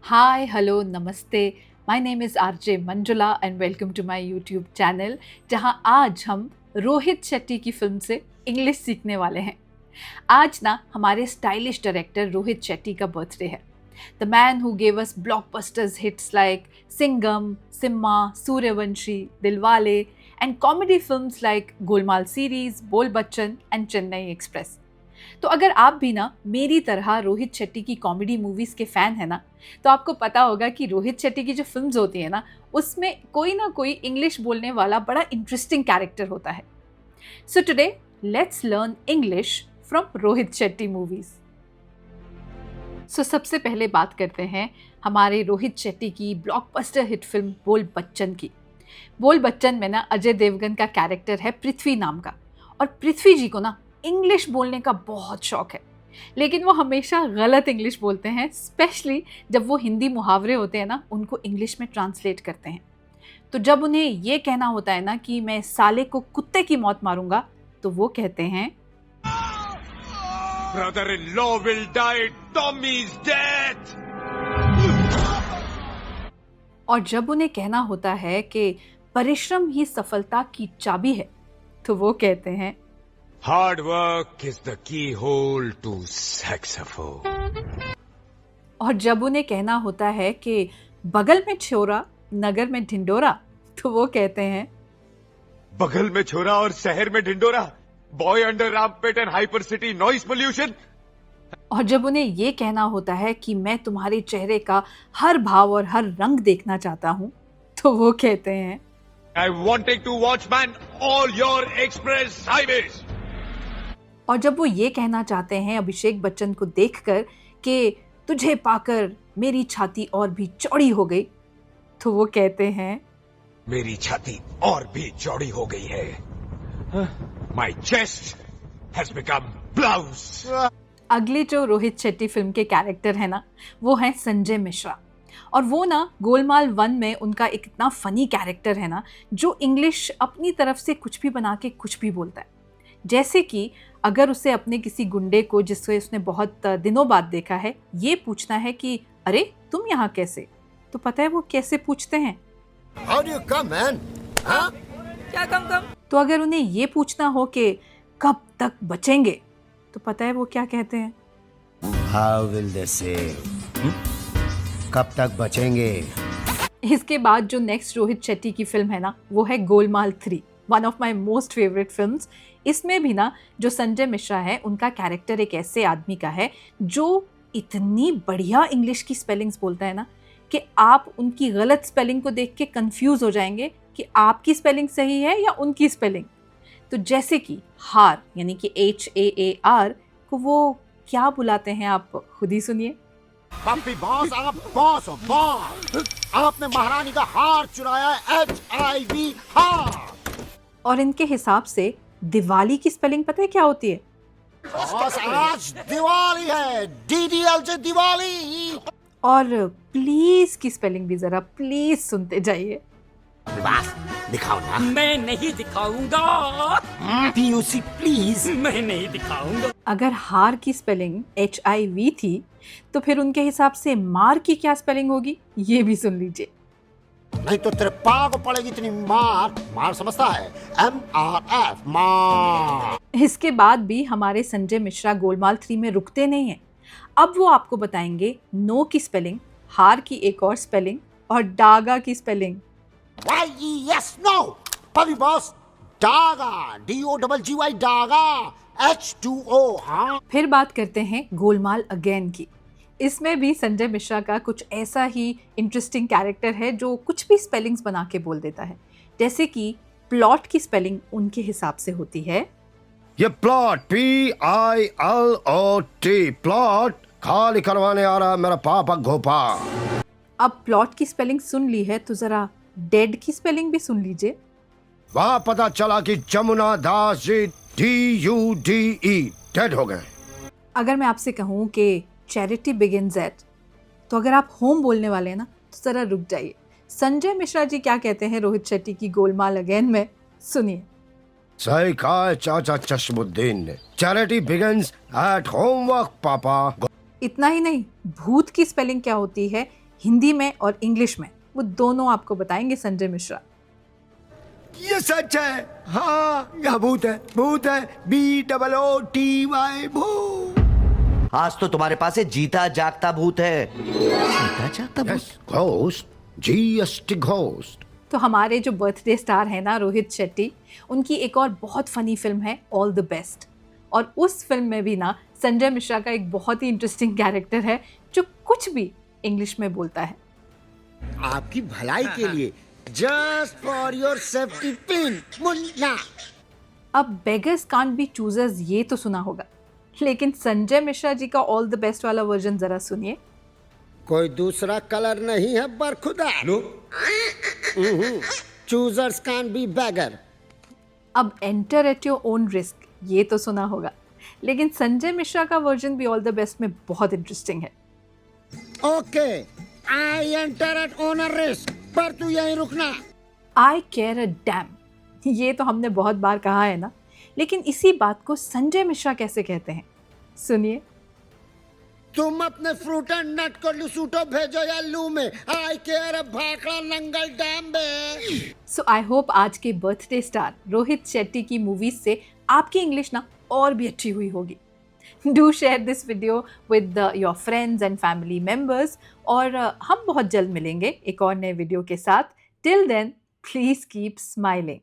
Hi, hello, namaste. My name is RJ Manjula and welcome to my YouTube channel जहां आज हम रोहित शेट्टी की film से इंग्लिश सीखने वाले हैं। आज ना हमारे स्टाइलिश डायरेक्टर रोहित शेट्टी का बर्थडे है। The man who gave us blockbusters hits like Singham, Simma, Suryavanshi, Dilwale and comedy films like Golmaal series, Bol Bachchan and Chennai Express. तो अगर आप भी ना मेरी तरह रोहित शेट्टी की कॉमेडी मूवीज़ के फ़ैन है ना, तो आपको पता होगा कि रोहित शेट्टी की जो फिल्म्स होती है ना, उसमें कोई ना कोई इंग्लिश बोलने वाला बड़ा इंटरेस्टिंग कैरेक्टर होता है। So today let's learn English from Rohit Shetty movies. So सबसे पहले बात करते हैं हमारे रोहित शेट्टी की ब्लॉकबस्टर हिट फिल्म बोल बच्चन की। बोल बच्चन में ना अजय देवगन का कैरेक्टर है पृथ्वी नाम का, और पृथ्वी जी को ना इंग्लिश बोलने का बहुत शौक है, लेकिन वो हमेशा गलत इंग्लिश बोलते हैं, स्पेशली जब वो हिंदी मुहावरे होते हैं ना उनको इंग्लिश में ट्रांसलेट करते हैं। तो जब उन्हें ये कहना होता है ना कि मैं साले को कुत्ते की मौत मारूंगा, तो वो कहते हैं Brother-in-law will die Tommy's death. और जब उन्हें कहना होता है कि परिश्रम ही सफलता की चाबी है, तो वो कहते हैं Hard work is the keyhole to successful. और जब उन्हें कहना होता है कि बगल में छोरा नगर में ढिंडोरा, तो वो कहते हैं बगल में छोरा और शहर में Dhindora. Boy under rampant and hypercity noise pollution. और जब उन्हें ये कहना होता है कि मैं तुम्हारे चेहरे का हर भाव और हर रंग देखना चाहता हूं, तो वो कहते हैं I'm wanting to watch man all your express highways. और जब वो ये कहना चाहते हैं अभिषेक बच्चन को देखकर कि तुझे पाकर मेरी छाती और भी चौड़ी हो गई, तो वो कहते हैं मेरी छाती और भी चौड़ी हो गई है. My chest has become blouse. अगले जो रोहित शेट्टी फिल्म के कैरेक्टर है ना, वो है संजय मिश्रा। और वो ना गोलमाल 1 में उनका एक इतना फनी कैरेक्टर है ना, जो इंग्लिश अपनी तरफ से कुछ भी बना के कुछ भी बोलता है। जैसे कि अगर उसे अपने किसी गुंडे को जिससे उसने बहुत दिनों बाद देखा है, ये पूछना है कि अरे तुम यहाँ कैसे, तो पता है वो कैसे पूछते हैं? How do you come, man? Huh? क्या कम? तो अगर उन्हें ये पूछना हो कि कब तक बचेंगे, तो पता है वो क्या कहते हैं? How will they say? कब तक बचेंगे? इसके बाद जो नेक्स्ट रोहित शेट्टी की फिल्म है ना, वो है Golmaal 3, one of my most favourite films. इसमें भी ना जो संजय मिश्रा है, उनका कैरेक्टर एक ऐसे आदमी का है जो इतनी बढ़िया इंग्लिश की स्पेलिंग्स बोलता है ना कि आप उनकी गलत स्पेलिंग को देख के कंफ्यूज हो जाएंगे कि आपकी स्पेलिंग सही है या उनकी स्पेलिंग। तो जैसे कि हार यानी कि HAAR को वो क्या बुलाते हैं, आप खुद ही सुनिए। पप्पी बॉस, आप बॉस हो बॉस। आपने महारानी का हार चुराया है, HIV हार। और इनके हिसाब से दिवाली की स्पेलिंग पता है क्या होती है? बॉस आज दिवाली है, DDLJ दिवाली। और प्लीज की स्पेलिंग भी जरा प्लीज सुनते जाइए। बस दिखाओ ना। मैं नहीं दिखाऊंगा। PUC please. मैं नहीं दिखाऊंगा। अगर हार की स्पेलिंग HIV थी, तो फिर उनके हिसाब से मार की क्या स्पेलिंग होगी, ये भी सुन लीजिए। नहीं तो तेरे पा को पड़ेगी इतनी मार। मार समझता है? MRF मार। इसके बाद भी हमारे संजय मिश्रा गोलमाल 3 में रुकते नहीं हैं। अब वो आपको बताएंगे नो की स्पेलिंग, हार की एक और स्पेलिंग और डागा की spelling. YES no। Puppy boss डागा, DOGGY डागा, H2O हाँ। फिर बात करते हैं गोलमाल अगेन की। इसमें भी संजय मिश्रा का कुछ ऐसा ही इंटरेस्टिंग कैरेक्टर है जो कुछ भी स्पेलिंग्स बना के बोल देता है। जैसे कि प्लॉट की स्पेलिंग उनके हिसाब से होती है ये प्लॉट PILOT प्लॉट खाली करवाने आ रहा मेरा पापा घोपा। अब प्लॉट की स्पेलिंग सुन ली है, तो जरा डेड की स्पेलिंग भी सुन लीजिए। वहां पता चला कि जमुना दास जी DUDE डेड हो गए। अगर मैं आपसे कहूँ कि चैरिटी बिगिंस एट, तो अगर आप होम बोलने वाले हैं ना, तो जरा रुक जाइए। संजय मिश्रा जी क्या कहते हैं रोहित शेट्टी की गोलमाल अगेन में, सुनिए। सही कहा है चाचा चश्मुद्दीन ने, चैरिटी बिगिंस एट होमवर्क पापा। इतना ही नहीं, भूत की स्पेलिंग क्या होती है, हिंदी में और इंग्लिश में, वो दोनों आपको बताएंगे संजय मिश्रा। ये सच है। हाँ, यह भूत है। BOOTY भूत। आज तो तुम्हारे पास एक जीता जागता भूत है। जीता जागता भूत? Ghost, GST ghost. तो हमारे जो बर्थडे स्टार हैं ना, रोहित शेट्टी, उनकी एक और बहुत फनी फिल्म है ऑल द बेस्ट। और उस फिल्म में भी ना संजय मिश्रा का एक बहुत ही इंटरेस्टिंग कैरेक्टर है जो कुछ भी इंग्लिश में बोलता है। आपकी भलाई के लिए, just for your safety pin, Munna. अब बेगर्स कांट बी चूजर्स ये तो सुना होगा, लेकिन संजय मिश्रा जी का ऑल द बेस्ट वाला वर्जन जरा सुनिए। कोई दूसरा कलर नहीं है बरखुदा। चूजर्स कांट बी बेगर। अब enter at your own risk ये तो सुना होगा, लेकिन संजय मिश्रा का वर्जन भी ऑल द बेस्ट में बहुत इंटरेस्टिंग है। Okay, I enter eight owner risk, पर तू यहीं रुकना। आई केयर अ डैम, ये तो हमने बहुत बार कहा है ना, लेकिन इसी बात को संजय मिश्रा कैसे कहते हैं, सुनिए। तुम अपने फ्रूट एंड नट को लुसूटो भेजो या लू में। I care a Bhakra Nangal dam बे। सो आई होप आज के बर्थडे स्टार रोहित शेट्टी की मूवीज से आपकी इंग्लिश ना और भी अच्छी हुई होगी। Do share this video with your friends and family members, और हम बहुत जल्द मिलेंगे एक और नए वीडियो के साथ। Till then please keep smiling.